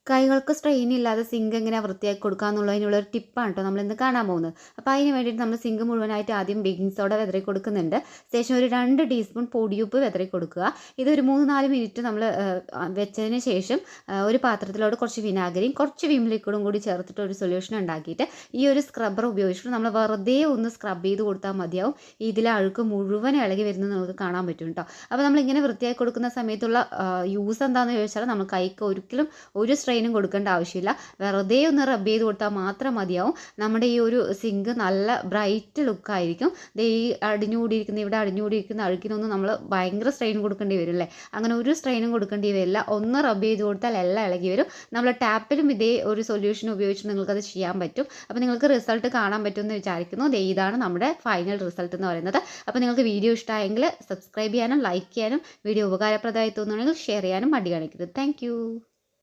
കൈകൾക്ക് strain ഇല്ലാതെ zinc എങ്ങനെ വൃത്തിയാക്കി കൊടുക്കുക എന്നുള്ളതിനുള്ള ഒരു ടിപ്പാണ് കേട്ടോ നമ്മളിന്ന് കാണാൻ പോകുന്നത്. അപ്പോൾ അതിന് വേണ്ടിയിട്ട് നമ്മൾ സിങ്ക് മുഴുവനായിട്ട് ആദ്യം ബേക്കിംഗ് സോഡ വിതറി കൊടുക്കുന്നുണ്ട്. ശേഷം ഒരു 2 ടീസ്പൂൺ പൊടിയുപ്പ് വിതറി കൊടുക്കുക. ഇതൊരു 3-4 മിനിറ്റ് നമ്മൾ വെച്ചതിന് ശേഷം ഒരു പാത്രത്തിലോട്ട് കുറച്ച് വിനാഗിരിയും കുറച്ച് വിം ലിക്വിഡും കൂടി ചേർത്തിട്ട് ഒരു സൊല്യൂഷൻ ഉണ്ടാക്കിയിട്ട് ഈ ഒരു സ്ക്രബ്ബർ ഉപയോഗിച്ചിട്ട് നമ്മൾ വെറുതെ ഒന്ന് സ്ക്രബ് ചെയ്ത് കൊടുത്താൽ മതിയാവും. ഇതിലെ അഴുക്ക് മുഴുവൻ ഇളകി വരുന്നത് നമുക്ക് കാണാൻ പറ്റും കേട്ടോ. അപ്പോൾ നമ്മളിങ്ങനെ വൃത്തിയാക്കി കൊടുക്കുന്ന സമയത്തുള്ള യൂസ് എന്താണെന്ന് ചോദിച്ചാൽ നമ്മൾ കൈക്ക് ഒരിക്കലും ഒരു സ്ട്രെയിനും കൊടുക്കേണ്ട ആവശ്യമില്ല. വെറുതെ ഒന്ന് റബ്ബ് ചെയ്ത് കൊടുത്താൽ മാത്രം മതിയാവും. നമ്മുടെ ഈ ഒരു സിങ്ക് നല്ല ബ്രൈറ്റ് ലുക്കായിരിക്കും. ഈ ഇവിടെ അടിഞ്ഞുകൂടിയിരിക്കുന്ന അഴുക്കിനൊന്നും നമ്മൾ ഭയങ്കര സ്ട്രെയിൻ കൊടുക്കേണ്ടി വരും അല്ലേ. അങ്ങനെ ഒരു സ്ട്രെയിനും കൊടുക്കേണ്ടി വരില്ല. ഒന്ന് റബ്ബ് ചെയ്ത് കൊടുത്താൽ എല്ലാം ഇളകി വരും. നമ്മൾ ടാപ്പിലും ഇതേ ഒരു സൊല്യൂഷൻ ഉപയോഗിച്ച് നിങ്ങൾക്കത് ചെയ്യാൻ പറ്റും. അപ്പോൾ നിങ്ങൾക്ക് റിസൾട്ട് കാണാൻ പറ്റുമെന്ന് വിചാരിക്കുന്നു. ഇതാണ് നമ്മുടെ ഫൈനൽ റിസൾട്ട് എന്ന് പറയുന്നത്. അപ്പോൾ നിങ്ങൾക്ക് വീഡിയോ ഇഷ്ടമായെങ്കിൽ സബ്സ്ക്രൈബ് ചെയ്യാനും ലൈക്ക് ചെയ്യാനും വീഡിയോ ഉപകാരപ്രദമായി തോന്നുകയാണെങ്കിൽ ഷെയർ ചെയ്യാനും മടി കാണിക്കരുത്. താങ്ക്